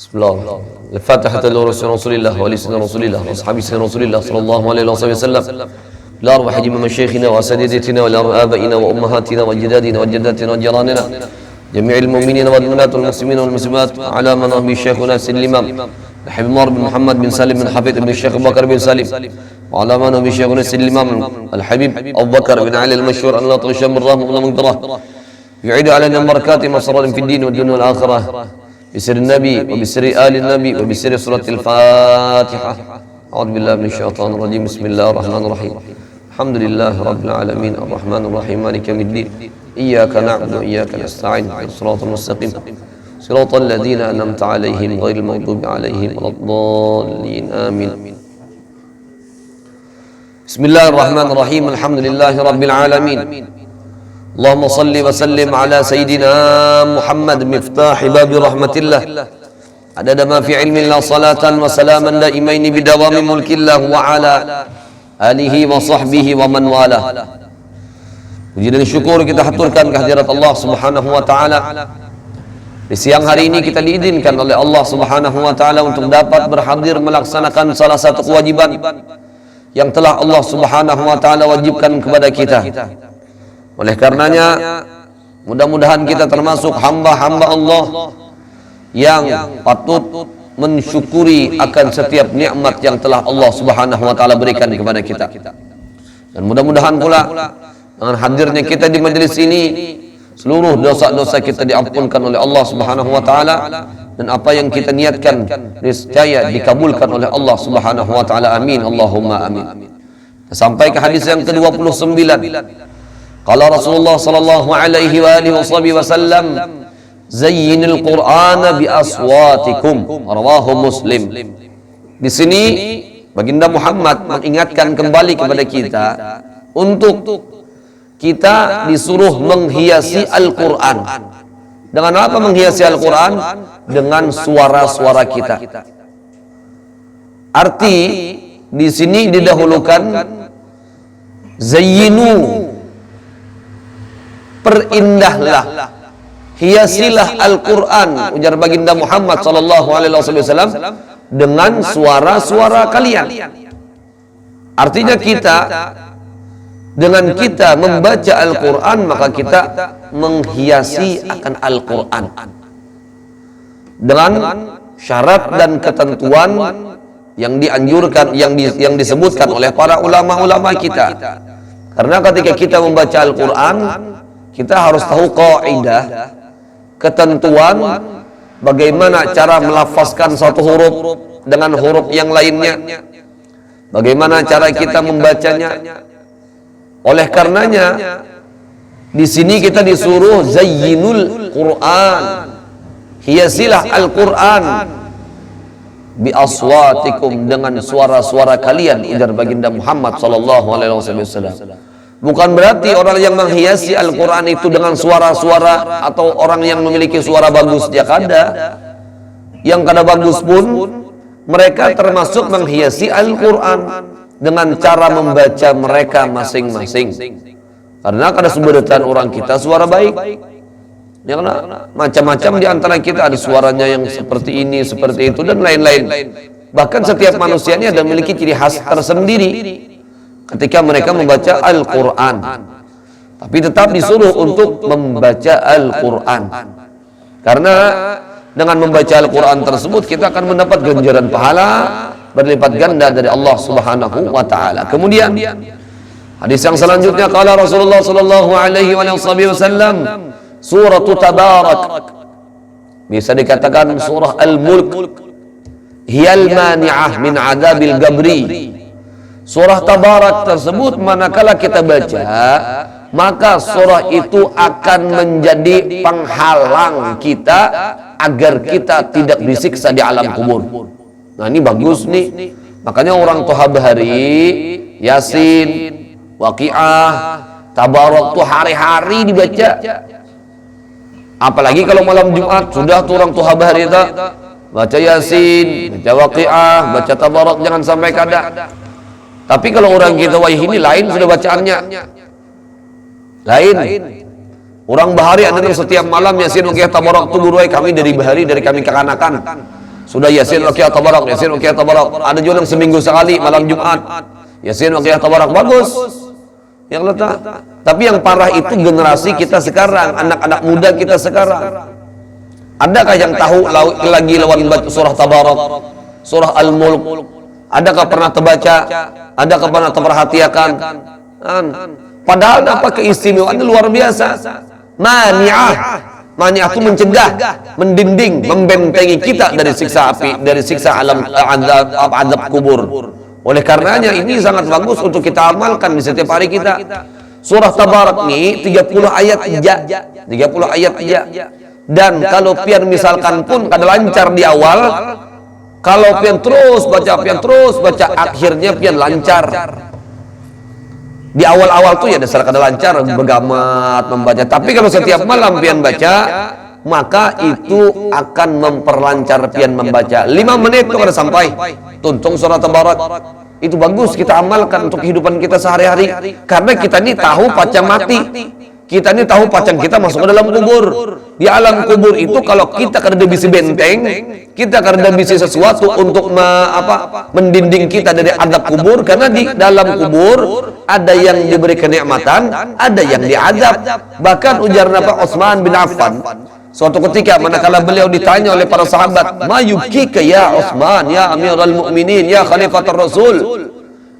Bismillah. Al-Fatihah li Rasulillah wa li sayyidina Rasulillah wa ashabi sayyidina Rasulillah sallallahu alaihi wasallam. La arwah min masyayikhina wa asatidatina wa abaina wa ummahatina wa ajdadina wa jaddatina wa jiranina. Jami'il mu'minina wal mu'minat wal muslimina wal muslimat ala man bi syekhuna Al-Imam Habib Umar bin Muhammad bin Salim bin Hafid bin Syekh Abu Bakar bin Salim wa ala man bi syekhuna Al-Imam Al-Habib Abu Bakar bin Ali al-Mashhur an la tusham rahmah wa maghfirah. يعيد علينا بركات مسرور في الدين والدنيا والآخرة بسر النبي وبسر آل النبي وبسر سورة الفاتحة. أعوذ بالله من الشيطان الرجيم. بسم الله الرحمن الرحيم. الحمد لله رب العالمين الرحمن الرحيم مالك يوم الدين إياك نعبد وإياك نستعين الصراط المستقيم صراط الذين أنعمت عليهم غير المغضوب عليهم ولا الضالين آمين. بسم الله الرحمن الرحيم. الحمد لله رب العالمين. اللهم صل وسلم على سيدنا محمد مفتاح باب رحمة الله عدد ما في علم الله صلاة وسلاما دائمين بدوام ملك الله وعلى آله وصحبه ومن والاه. Puji dan syukur kita haturkan kehadirat Allah Subhanahu wa taala. Di siang hari ini kita diizinkan oleh Allah Subhanahu wa taala untuk dapat berhadir melaksanakan salah satu kewajiban yang telah Allah Subhanahu wa taala wajibkan kepada kita. Oleh karenanya mudah-mudahan kita termasuk hamba-hamba Allah yang patut mensyukuri akan setiap nikmat yang telah Allah Subhanahu wa taala berikan kepada kita. Dan mudah-mudahan pula dengan hadirnya kita di majelis ini seluruh dosa-dosa kita diampunkan oleh Allah Subhanahu wa taala dan apa yang kita niatkan niscaya dikabulkan oleh Allah Subhanahu wa taala. Amin Allahumma amin. Sampai ke hadis yang ke-29. Qala Rasulullah sallallahu alaihi wa alihi wasallam, zayyinil Qur'ana bi aswatikum, rawahu Muslim. Di sini baginda Muhammad mengingatkan kembali kepada kita untuk kita disuruh menghiasi Al-Qur'an. Dengan apa menghiasi Al-Qur'an? Dengan suara-suara kita. Arti di sini didahulukan zayyinu, perindahlah, hiasilah Al-Quran, ujar baginda Muhammad sallallahu alaihi wasallam, dengan suara-suara kalian. Artinya kita dengan kita membaca Al-Quran maka kita menghiasi akan Al-Quran dengan syarat dan ketentuan yang dianjurkan, yang disebutkan oleh para ulama-ulama kita. Karena ketika kita membaca Al-Quran, kita harus tahu kaidah, ketentuan bagaimana cara melafazkan satu huruf dengan huruf yang lainnya, bagaimana cara kita membacanya. Oleh karenanya di sini kita disuruh zayyinul Quran, hiasilah Al-Quran bi aswatikum, dengan suara-suara kalian, ujar baginda Muhammad sallallahu alaihi wasallam. Bukan berarti orang yang menghiasi Al-Quran itu dengan suara-suara atau orang yang memiliki suara bagus. Dia kada. Yang kada bagus pun mereka termasuk menghiasi Al-Quran dengan cara membaca mereka masing-masing. Karena kada seberetan orang kita suara baik. Ya, karena macam-macam di antara kita ada suaranya yang seperti ini, seperti itu, dan lain-lain. Bahkan setiap manusia ini ada memiliki ciri khas tersendiri ketika mereka membaca Al-Quran. Tapi tetap disuruh untuk membaca Al-Quran, karena dengan membaca Al-Quran tersebut kita akan mendapat ganjaran pahala berlipat ganda dari Allah Subhanahu wa taala. Kemudian hadis yang selanjutnya, qala Rasulullah sallallahu alaihi wasallam, surah Tabarak, bisa dikatakan surah Al-Mulk, hiyal mani'ah min adabil gabri. Surah Tabarak tersebut manakala kita baca, maka surah itu akan menjadi penghalang kita agar kita tidak disiksa di alam kubur. Nah, ini bagus nih. Makanya orang Toha Bahari, Yasin, Waqiah, Tabarak tuh hari-hari dibaca. Apalagi kalau malam Jumat sudah tuh orang Toha Bahari itu baca Yasin, baca Waqiah, baca Tabarak, jangan sampai kada. Tapi kalau orang kita wah ini lain sudah bacaannya. Lain. Orang Bahari ada setiap malam Yasin Waqiah Tabarak tu buruai kami dari Bahari, dari kami kekanakan. Sudah Yasin Waqiah Tabarak, Yasin Waqiah Tabarak. Ada juga yang seminggu sekali malam Jumat. Yasin Waqiah Tabarak bagus. Yang letak. Tapi yang parah itu generasi kita sekarang, anak-anak muda kita sekarang. Adakah yang tahu lagi lawan baca surah Tabarak, surah Al-Mulk? Adakah pernah terbaca? Adakah pernah terperhatikan? Padahal apa keistimewaannya luar biasa. Mani'ah. Mani'ah itu mencegah, mendinding, membentengi kita dari siksa api, dari siksa alam azab kubur. Oleh karenanya ini sangat bagus untuk kita amalkan di setiap hari kita. Surah Tabarak ini 30 ayat aja. 30 ayat aja. Dan kalau pian misalkan pun kada lancar di awal, kalau pian terus baca, akhirnya pian lancar. Di awal-awal tuh ya dasar kada lancar, begamat membaca. Tapi kalau setiap malam pian baca, maka itu akan memperlancar pian membaca. 5 menit tuh kada sampai tuntung surah Tabarak. Itu bagus kita amalkan untuk kehidupan kita sehari-hari. Karena kita ini tahu pacang mati. Kita ini tahu pacang kita masuk ke dalam kubur. Di alam kubur itu kalau kita kada bisa benteng, kita kada bisa sesuatu untuk mendinding kita dari adab kubur, karena di dalam kubur ada yang diberi kenikmatan, ada yang diazab. Bahkan ujar Nabi Utsman bin Affan, suatu ketika manakala beliau ditanya oleh para sahabat, "Ma yubkika ya Utsman, ya Amirul Mukminin, ya Khalifatul Rasul?"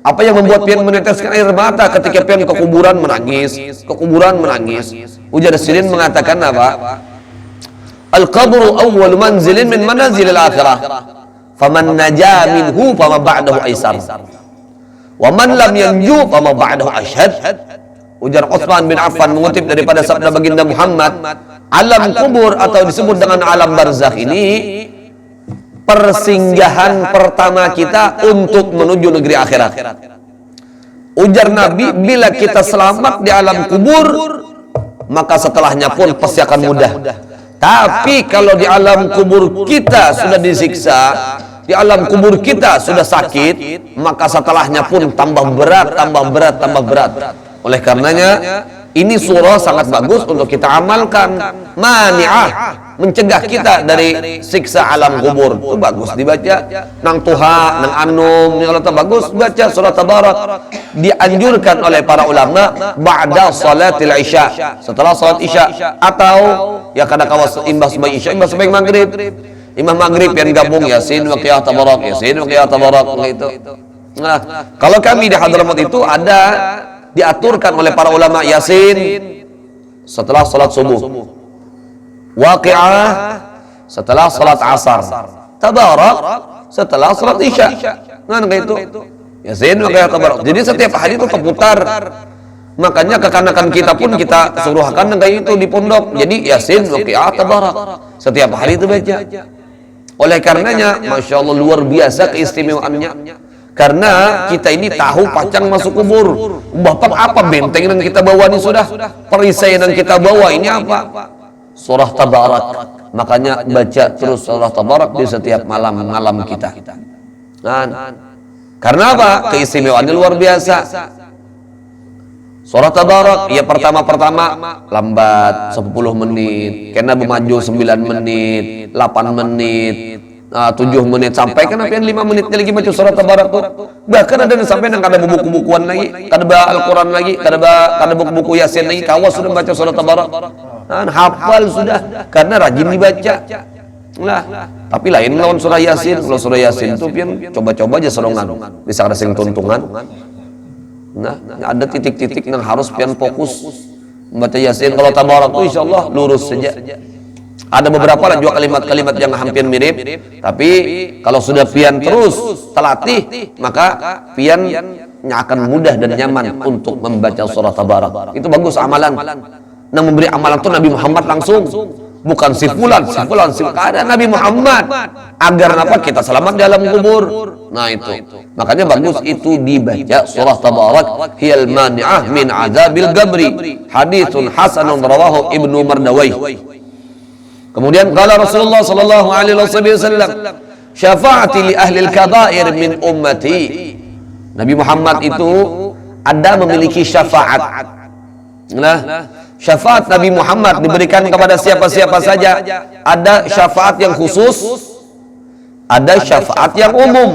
Apa yang membuat pian meneteskan air mata ketika pian ke kuburan menangis? Ke kuburan menangis. Ujar Sirin mengatakan apa? Al-qabru awwal manzilin min manazilil akhirah. Faman naja minhu fama ba'dahu aisar. Wa man lam yanju fama ba'dahu ashad. Ujar Utsman bin Affan mengutip daripada sabda baginda Muhammad, alam kubur atau disebut dengan alam barzakh ini persinggahan pertama kita untuk menuju negeri akhirat. Ujar Nabi, bila kita selamat di alam kubur, maka setelahnya pun pasti akan mudah. Tapi kalau di alam kubur kita sudah disiksa, di alam kubur kita sudah sakit, maka setelahnya pun tambah berat, tambah berat, tambah berat. Oleh karenanya, ini surah sangat bagus untuk kita amalkan. Mani'ah, mencegah kita dari siksa alam kubur. Itu bagus dibaca. Nang Tuha, nang Anum, ini kalau bagus baca surah Tabarak. Dianjurkan oleh para ulama ba'da salatil isya, setelah salat isya, atau ya kada kawas imbas sampai isya, imbas sampai maghrib. Imam maghrib yang gabung Yasin Waqiah Tabarak, Yasin Waqiah Tabarak gitu. Nah, kalau kami di Hadramaut itu ada diaturkan oleh para ulama Yasin setelah salat subuh, Waqiah setelah salat asar, Tabarak setelah salat isya. Kan gitu. Yasin Waqiah Tabarak. Jadi setiap hari itu terputar. Makanya kekanakan kita pun kita suruhkan kayak itu di pondok. Jadi Yasin Waqiah Tabarak setiap hari itu baca. Oleh karenanya, masya Allah luar biasa keistimewaannya. Karena kita ini tahu pacang masuk kubur. Bapak apa benteng yang kita bawa ini sudah, perisai yang kita bawa ini apa? Surah Tabarak. Makanya baca terus surah Tabarak di setiap malam kita. Kan? Karena apa? Keistimewaannya luar biasa. Surah Tabarak, ya pertama-pertama lambat 10 menit, kena maju 9 menit, 8 menit, 7 menit, sampai kan apa yang 5 menitnya lagi baca surah Tabarak tuh. Bahkan ada yang sampai nang kada buku-bukuan lagi, kada baca Al-Quran lagi, kada buku-buku Yasin lagi, kawas sudah baca surah Tabarak. Nah, hafal sudah, karena rajin dibaca. Lah, tapi lain lawan surah Yasin. Kalau surah Yasin itu pian coba-coba aja serongan, bisa ada sing tuntungan. Nah, ada titik-titik yang harus pian fokus membaca Yasin. Kalau Tabarak itu insyaallah lurus saja. Ada beberapa lah juga kalimat-kalimat yang hampir mirip, tapi kalau sudah pian terus telatih, maka pian akan mudah dan nyaman untuk membaca surah Tabarak. Itu bagus amalan. Nah, memberi amalan itu Nabi Muhammad langsung, bukan si fulan, ada Nabi Muhammad agar apa kita selamat dalam kubur. Nah itu, makanya bagus itu dibaca surah Tabarak. Hiyal mani'ah min azabil gabri, hadithun hasanun rawahu Ibnu Mardawai. Kemudian kala Rasulullah sallallahu alaihi wasallam, syafaati li ahli al-kaba'ir min ummati. Nabi Muhammad itu ada memiliki syafaat. Nah, syafaat Nabi Muhammad diberikan kepada siapa-siapa saja. Ada syafaat yang khusus Ada syafaat yang umum,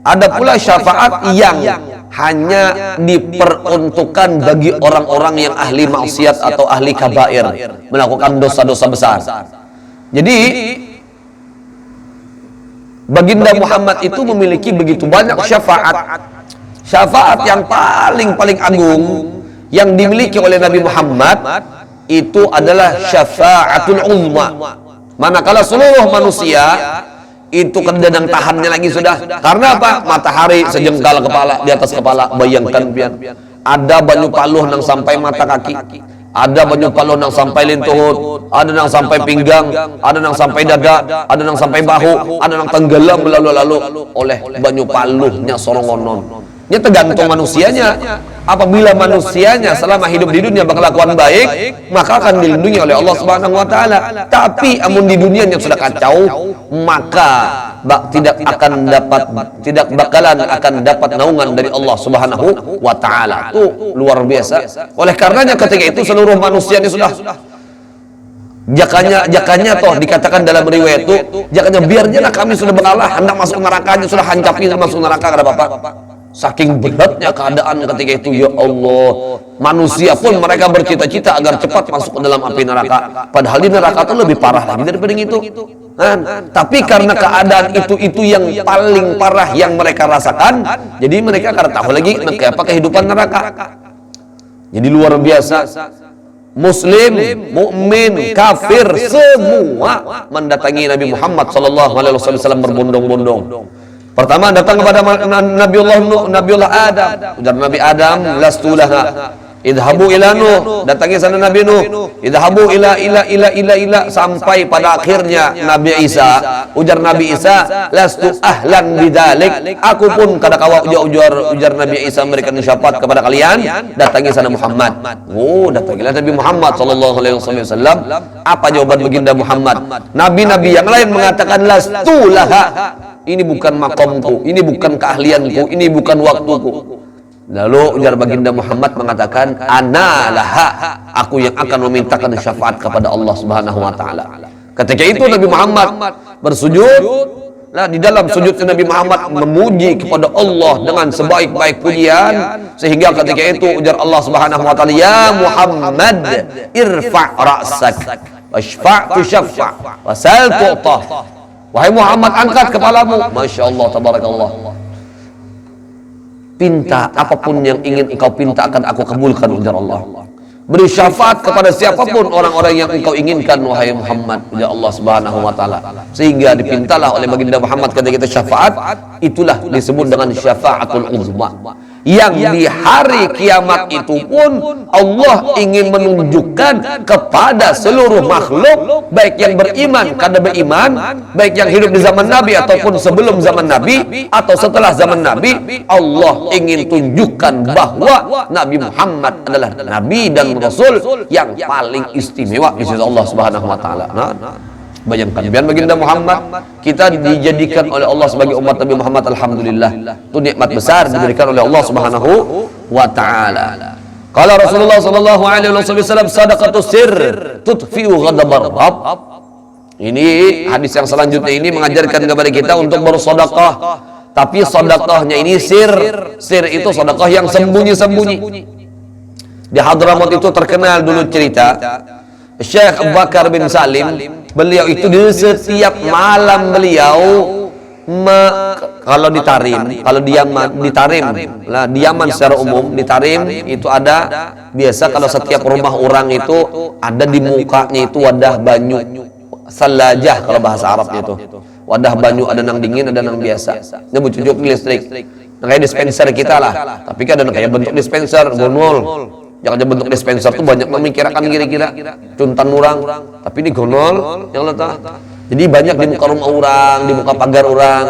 ada pula syafaat yang hanya diperuntukkan bagi orang-orang yang ahli maksiat atau ahli kabair, melakukan dosa-dosa besar. Jadi baginda Muhammad itu memiliki begitu banyak syafaat. Syafaat yang paling agung yang dimiliki oleh Nabi Muhammad itu adalah syafaatul uzma. Manakala seluruh manusia itu kedadang tahannya lagi sudah. Karena apa? Matahari sejengkal kepala di atas kepala. Bayangkan pian. Ada banyu paluh nang sampai mata kaki. Ada banyu paluh nang sampai lintuhut, ada nang sampai pinggang, ada nang sampai dada, ada nang sampai bahu, ada nang tenggelam lalu-lalu oleh banyu paluhnya sorongonon. Ini tergantung manusianya. Apabila manusianya selama hidup di dunia berkelakuan baik, maka akan dilindungi oleh Allah Subhanahu wa taala. Tapi amun di dunia yang sudah kacau, maka tidak bakalan akan dapat naungan dari Allah Subhanahu wa taala. Itu luar biasa. Oleh karenanya ketika itu seluruh manusia ini sudah jakanya toh dikatakan dalam riwayat itu, jakanya biarnya kami sudah mengalah, hendak masuk nerakanya, sudah hancapi masuk neraka, kada apa-apa. Saking beratnya keadaan ketika itu, ya Allah, manusia pun mereka bercita-cita agar cepat masuk ke dalam api neraka, padahal di neraka itu lebih parah lagi daripada itu. Tapi karena keadaan itu yang paling parah yang mereka rasakan, jadi mereka kada tahu lagi apa kehidupan neraka. Jadi luar biasa. Muslim, mukmin, kafir, semua mendatangi Nabi Muhammad SAW berbondong-bondong. Pertama datang kepada Nabiullah Adam. Ujar Nabi Adam, lastu laha. Idhabu ila Nuh, datangi sana Nabi Nuh. Idhabu ila sampai pada akhirnya Nabi Isa. Ujar Nabi Isa, lastu ahlan bidzalik. Aku pun kada kawa ujar Nabi Isa memberikan syafaat kepada kalian. Datangi sana Muhammad. Oh, datangilah Nabi Muhammad sallallahu alaihi wasallam. Apa jawaban baginda Muhammad? Nabi-nabi yang lain mengatakan lastu laha. Ini bukan makomku, ini bukan keahlianku, ini bukan waktuku. Lalu ujar baginda Muhammad mengatakan, ana laha, aku yang akan memintakan syafaat kepada Allah Subhanahu wa taala. Ketika itu Nabi Muhammad bersujud. Nah, di dalam sujudnya Nabi Muhammad memuji kepada Allah dengan sebaik-baik pujian, sehingga ketika itu ujar Allah Subhanahu wa taala, ya Muhammad, irfa' ra'sak washfa' tushaffa' wasal tu'tah. Wahai Muhammad, angkat kepalamu. Masya Allah, tabarakallah. Pinta apapun yang ingin engkau pinta akan aku kabulkan, ujar Allah. Beri syafaat kepada siapapun orang-orang yang engkau inginkan, wahai Muhammad, ujar Allah Subhanahu wa taala. Sehingga dipintalah oleh baginda Muhammad ketika kita syafaat, itulah disebut dengan syafaatul uzma. Yang di hari kiamat itu pun Allah ingin menunjukkan kepada seluruh makhluk, baik yang beriman, kada beriman, baik yang hidup di zaman Nabi ataupun sebelum zaman Nabi atau setelah zaman Nabi, Allah ingin tunjukkan bahwa Nabi Muhammad adalah Nabi dan Rasul yang paling istimewa di sisi Allah Subhanahu wa taala. Bayangkan, biar baginda Muhammad kita dijadikan oleh Allah sebagai umat Nabi Muhammad, alhamdulillah. Itu nikmat besar diberikan oleh Allah Subhanahu wa taala. Qala Rasulullah sallallahu alaihi wasallam, sadaqatus sir tudfi'u ghadabar rabb. Ini hadis yang selanjutnya ini mengajarkan kepada kita untuk bersedekah. Tapi sedekahnya ini sir. Sir itu sedekah yang sembunyi-sembunyi. Di Hadramaut itu terkenal dulu cerita Syekh Abu Bakar bin Salim, beliau itu di setiap malam beliau kalau ditarim, kalau ditarim lah, diaman secara umum ditarim itu ada biasa kalau setiap rumah orang itu ada di mukanya itu wadah banyu salajah, kalau bahasa Arabnya itu wadah banyu, ada nang dingin ada nang biasa. Ini bujuk listrik, kayak dispenser kita lah, tapi kan ada kayak bentuk dispenser gonol. Yang ada bentuk dispenser tuh banyak memikirkan kira-kira cuntan orang, tapi ini gonol yang letak. Jadi banyak di muka rumah orang, di muka pagar orang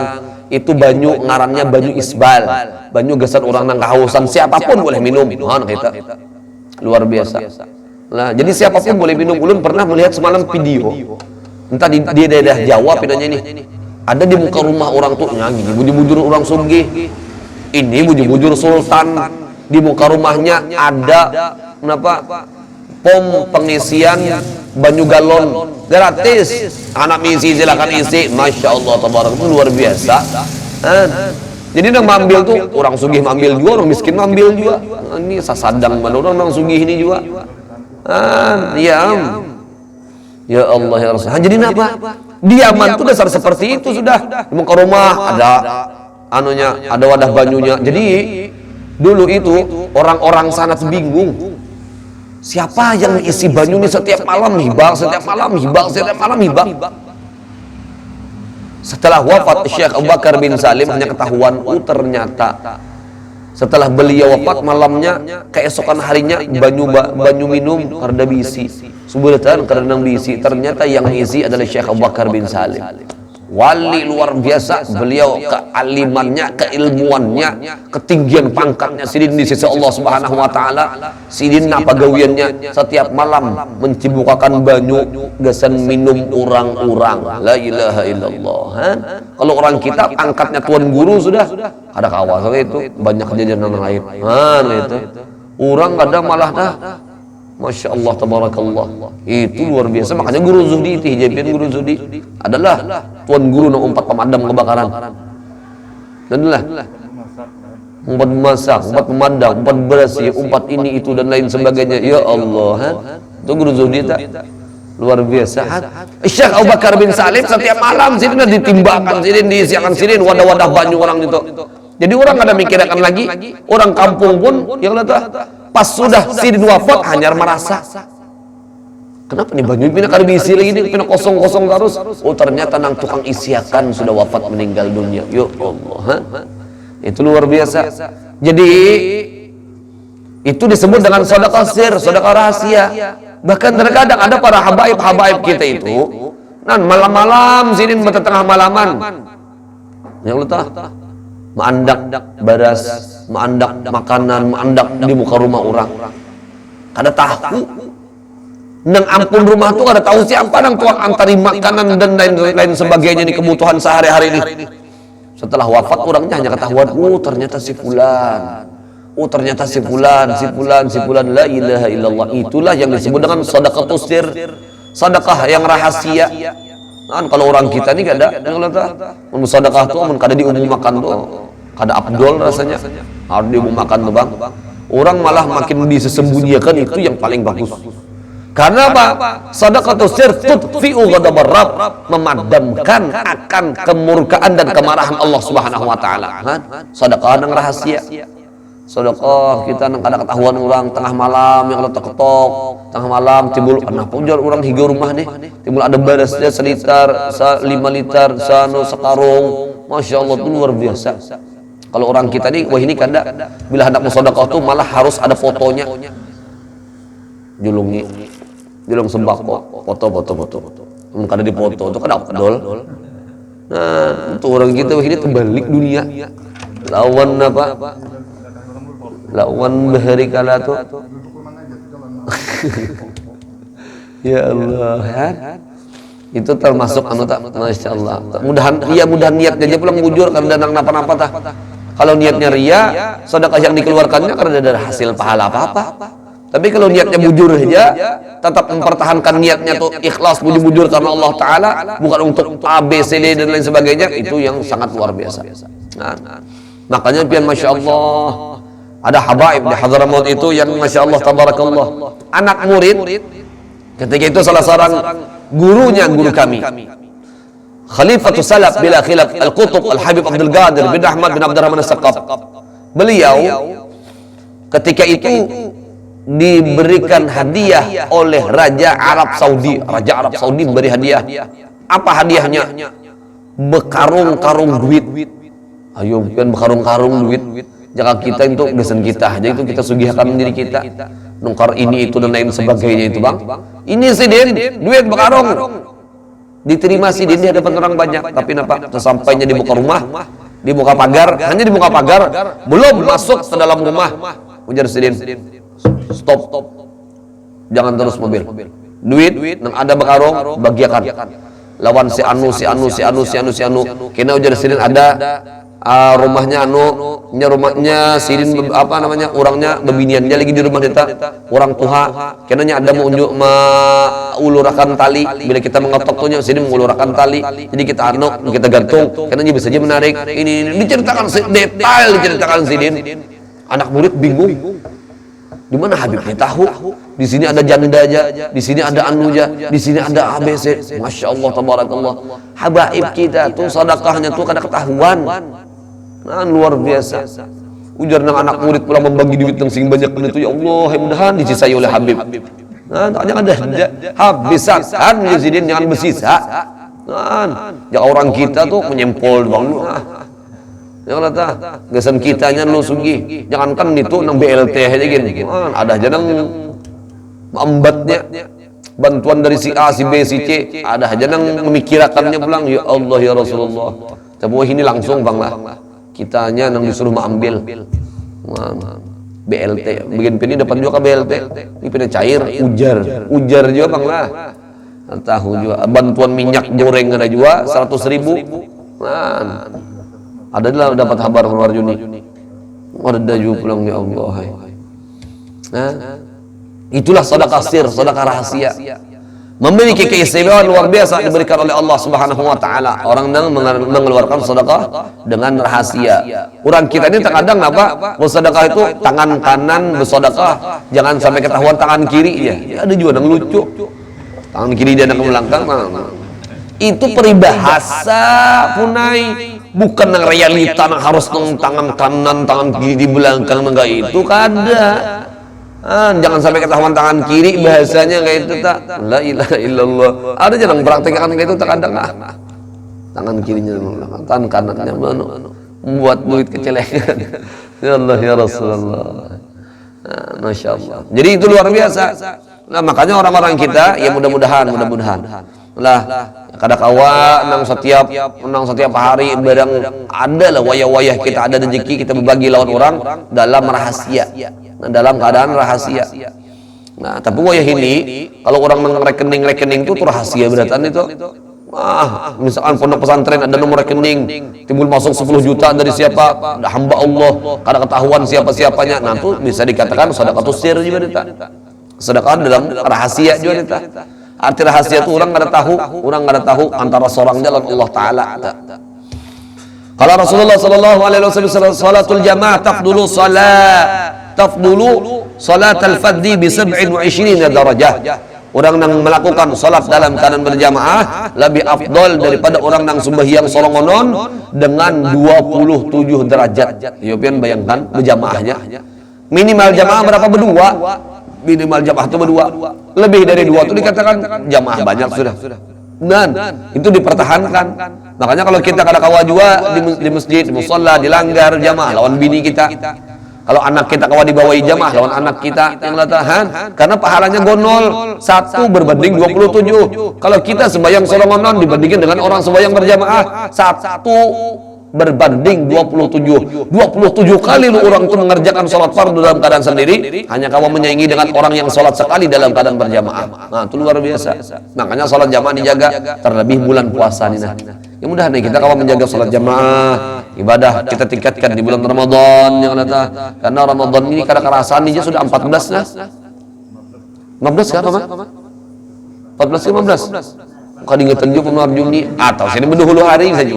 itu banyu, ngarannya banyu isbal, banyu geser orang nang kehausan, siapapun boleh minum. Kita luar biasa. Nah, jadi siapapun boleh minum. Ulun pernah melihat semalam video, entah di daerah Jawa pinanya ini, ada di muka rumah orang tuh nyanyi, bujur-bujur orang sugih, ini bujur-bujur sultan. Di muka rumahnya ada pom pengisian banyu galon gratis, anak isi silakan isi, masya Allah tabarakallah, luar biasa. Jadi yang mambil tuh orang sugih mambil juga, orang miskin mambil juga. Ini sasadang mana orang sugih ini juga. Diam. Ya Allah ya Rasul. Jadi apa? Diaman tuh dasar seperti itu sudah. Di muka rumah ada anunya, ada wadah banyunya. Jadi dulu itu orang-orang sangat bingung. Siapa yang isi banyu ini setiap malam hibang, setiap malam hibang, setiap malam hibang. Setelah wafat Syekh Abu Bakar bin Salim hanya ketahuan, ternyata setelah beliau wafat malamnya, keesokan harinya banyu minum karena bisi. Subulatan karena bisi. Ternyata yang isi adalah Syekh Abu Bakar bin Salim. Wali luar biasa, beliau kealimannya, keilmuannya, ketinggian pangkatnya sidin di sisi Allah Subhanahu wa taala. Sidin pagawiannya setiap malam mencibukakan banyu gasan minum orang-orang. La ilaha illallah. Kalau orang kita pangkatnya tuan guru sudah ada kawas itu banyak kejadian yang lain. Itu. Orang kadang malah dah Masya Allah, tabarakallah. Itu luar biasa. Makanya guru Zuhdi itu, hijabian guru Zuhdi adalah tuan guru yang umpat pemadam kebakaran. Dan lah umpat memasak, umpat pemadam, umpat bersih, umpat ini itu dan lain sebagainya. Ya Allah, itu guru Zuhdi tak? Luar biasa. Syekh Abu Bakar bin Salim setiap malam sini ditimbangkan, sini diisiakan sini wadah-wadah banyu orang itu. Jadi orang ada mikirkan lagi, orang kampung pun yang kata pas sudah sidin wafat hanya merasa kenapa nih banyu pindah karbisi lagi ini pindah kosong-kosong terus. Oh ternyata nang tukang isiakan sudah wafat meninggal dunia. Ya Allah, itu luar biasa. Jadi itu disebut dengan sedekah sir, sedekah rahasia. Bahkan terkadang ada para habaib kita itu nan malam-malam sidin bertengah malaman yang lu tahu maandak beras, maandak makanan, maandak di muka rumah orang. Kada tahu. Nang ampun rumah tuh kada tahu siapa nang tuang antari makanan dan lain sebagainya ini kebutuhan sehari-hari ini. Setelah wafat orangnya hanya ketahuan, ternyata si fulan. Ternyata si fulan, si fulan, si fulan. La ilaha illallah. Itulah yang disebut dengan sedekah sir, sedekah yang rahasia. Kan kalau orang kita ini kada yang kata sedekah tuh kada diumumkan tuh. Kada abdol rasanya harus diumumkan tuh bang. Orang malah makin disembunyikan, itu yang paling bagus. Karena apa? Sedekah sir tudfi'u ghadabar Rabb, memadamkan akan kemurkaan dan kemarahan Allah Subhanahu wa taala. Sedekah yang rahasia. Sedekah kita nang kada ketahuan orang tengah malam yang ketok-ketok, tengah malam timbul kenapa ujar orang higa rumah nih, timbul ada berasnya seliter, 5 liter, sekarung. Masya Allah, itu luar biasa. Kalau orang kita nih, wah ini kada, bila hendak bersedekah tuh malah harus ada fotonya. Julung sembako, foto. Kada di foto, itu kada abdol. Nah, itu orang kita wah ini terbalik dunia. Lawan apa? Lawan bahari kala tuh. Ya Allah, itu termasuk anu tak, masya Allah. Mudahan niatnya aja pulang bujur karena nang napa-napa tah. Kalau niatnya ria, sedekah yang dikeluarkannya karena ada hasil pahala apa-apa. Tapi kalau niatnya bujur aja, tetap mempertahankan niatnya tuh ikhlas bujur karena Allah Taala, bukan untuk A, B, C, D dan lain sebagainya, itu yang sangat luar biasa. Nah, makanya pian masya Allah ada habaib di Hadramaut itu yang masya Allah tabarakallah anak murid ketika itu salah seorang gurunya guru kami Khalifatus Salaf bila khilaf Al-Qutub Al-Habib Abdul Qadir bin Ahmad bin Abdurrahman As-Saqaf. Beliau ketika itu diberikan hadiah oleh Raja Arab Saudi. Raja Arab Saudi memberi hadiah. Apa hadiahnya? Bekarung-karung duit. Ayo bukan bekarung-karung duit. Jangan kita itu gesen kita, jadi itu kita sugihkan diri kita. Nungkar ini itu dan lain sebagainya itu bang. Ini sidin, duit bekarung. Diterima sidin di hadapan orang banyak. Tapi nampak sesampainya di muka rumah, di muka pagar, hanya di muka pagar, belum masuk ke dalam rumah. Ujar sidin, stop, jangan terus mobil. Duit, nang ada bekarung, bagiakan. Lawan si anu. Kena ujar sidin ada rumahnya rumahnya sidin apa namanya orangnya bebinian dia lagi di rumah kita orang tua kenanya ada mau unjuk ulurakan tali bila kita mengotok tuhnya sidin mengulurakan tali jadi kita kita gantung kenanya bisa aja menarik ini diceritakan detail diceritakan sidin anak murid bingung di mana Habibnya tahu di sini ada janda aja di sini ada anuja di sini ada ABC masya Allah tabarakallah habaib kita tuh sedekahnya tuh kada ketahuan. Nah, luar biasa. Ujar nang anak murid pulang membagi duit yang sing banyak itu ya Allah, mudah-mudahan disisai oleh Habib. Nah, jangan ada habisan Yazidin jangan bersisa. Nah, ya orang kita tuh menyempol bang. Jangan kata, gesan kitanya lu sugi. Jangankan itu nang BLT aja gini. Ada aja nang mambatnya bantuan dari si A, si B, si C. Ada aja nang memikirakannya pulang ya Allah ya Rasulullah. Tapi ini langsung bang lah. Kitanya yang disuruh mengambil BLT begini ini dapat juga ke BLT ini pindah cair ujar juga bang lah tahu juga bantuan minyak goreng ada juga 100.000 nah, ada lah dapat kabar keluar Juni ada juga pulang ya Allah nah, itulah sedekah sir sedekah rahasia memiliki keistimewaan luar biasa diberikan oleh Allah Subhanahu wa taala. Orang yang mengeluarkan sedekah dengan rahasia. Orang kita ini terkadang apa? Bersedekah itu tangan kanan bersedekah, jangan sampai ketahuan tangan kiri ya. Ada juga yang lucu. Tangan kiri dia nak melangkang. Itu peribahasa punai, bukan yang realita yang harus tangan kanan, tangan kiri di belakang enggak itu kada. Jangan sampai ketahuan tangan kiri bahasanya kayak itu tak la ilaha illallah ada jangan praktekkan kayak itu terkadang tangan kirinya tangan kanannya membuat duit kecelengan ya Allah ya Rasulullah Masya Allah jadi itu luar biasa nah makanya orang-orang kita ya mudah-mudahan lah kada kawa nang setiap hari barang ada lah wayah-wayah kita ada rezeki kita berbagi lawan orang dalam rahasia dalam keadaan rahasia. Nah, tapi wayah ini kalau orang rekening itu rahasia beratan itu. Misalkan pondok pesantren ada nomor rekening, timbul masuk 10 juta dari siapa? Hamba Allah, kada ketahuan siapa-siapanya. Nah, itu bisa dikatakan sedekah sir juga kita. Sedekah dalam rahasia juga kita. Arti rahasia itu orang kada tahu antara seorang jalan Allah taala. Kalau Rasulullah sallallahu alaihi wasallam salatul jamaah tafdulu salat al-fadhi bi 27 darajah. Orang yang melakukan salat dalam keadaan berjamaah lebih afdal daripada orang yang sembahyang solongonon dengan 27 derajat. Ya pian bayangkan berjamaahnya. Minimal jamaah berapa berdua? Minimal jamaah itu berdua. Lebih dari dua itu dikatakan jamaah banyak sudah. Dan itu dipertahankan. Makanya kalau kita kada kawa juga di masjid, di musalla, dilanggar jamaah lawan bini kita. Kalau anak kita kawan dibawahi jamaah lawan anak kita yang latahan karena pahalanya gonol 1 berbanding 27. Kalau kita sembahyang solongonon dibandingkan dengan orang sembahyang berjamaah 1 berbanding 27 kali lu orang itu mengerjakan sholat fardu dalam keadaan sendiri hanya kamu menyaingi dengan orang yang sholat sekali dalam keadaan berjamaah. Nah itu luar biasa. Makanya sholat jamaah dijaga terlebih bulan puasa ini. Ya mudah nih kita kawan menjaga sholat jamaah ibadah kita tingkatkan di bulan Ramadan yang ada karena Ramadan ini kadang kerasaan ini sudah 14 nah 15 kan apa 14 15 bukan ingat tunjuk Januari Juni atau sini berdahulu hari saja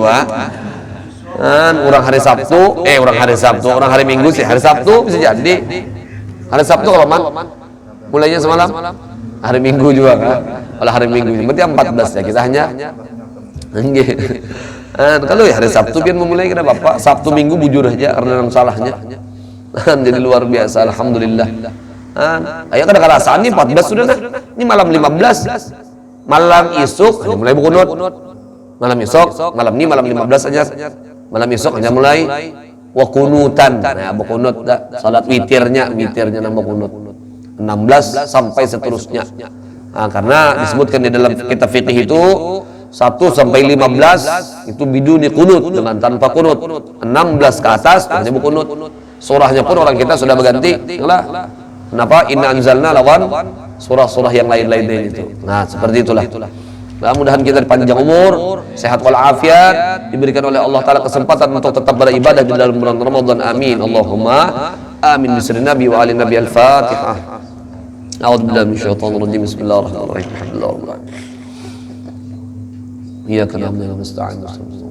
orang hari Sabtu orang hari Minggu sih hari Sabtu bisa jadi hari Sabtu kalau mulainya semalam hari Minggu juga kan kalau hari Minggu berarti 14 ya kita hanya kalau ya hari Sabtu biar memulai kira Bapak Sabtu Minggu bujur aja karena yang salahnya jadi luar biasa alhamdulillah ayo kada kerasaan nih 14 sudah nah ini malam 15 malam isuk hanya mulai bukunut malam isuk malam ini malam 15 aja malam isuk hanya mulai wakunutan nah bukunut salat witirnya nambah kunut 16 sampai seterusnya karena disebutkan di dalam kitab fikih itu 1 sampai 15 itu biduni kunut dengan tanpa kunut 16 ke atas hanya kunut surahnya pun orang kita sudah berganti lah kenapa inna anzalna lawan surah-surah yang lain-lain itu nah seperti itulah Mudah-mudahan kita panjang umur, sehat walafiat, diberikan oleh Allah Ta'ala kesempatan untuk tetap beribadah di dalam bulan Ramadan. Amin. Allahumma amin. Bisri Nabi wa ali Nabi. Al-Fatihah. A'udzubillahi minasyaitonir rajim. Bismillahirrahmanirrahim. Alhamdulillah. Iyyaka na'budu wa iyyaka nasta'in.